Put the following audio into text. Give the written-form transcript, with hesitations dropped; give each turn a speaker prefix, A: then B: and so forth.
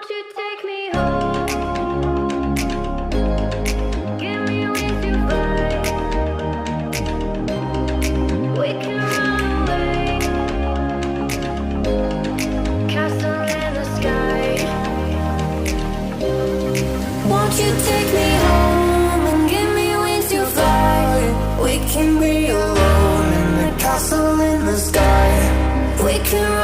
A: Won't you take me home? Give me wings to fly. We can run away. Castle in the sky. Won't you take me home and give me wings to fly? We can be alone in the castle in the sky. We can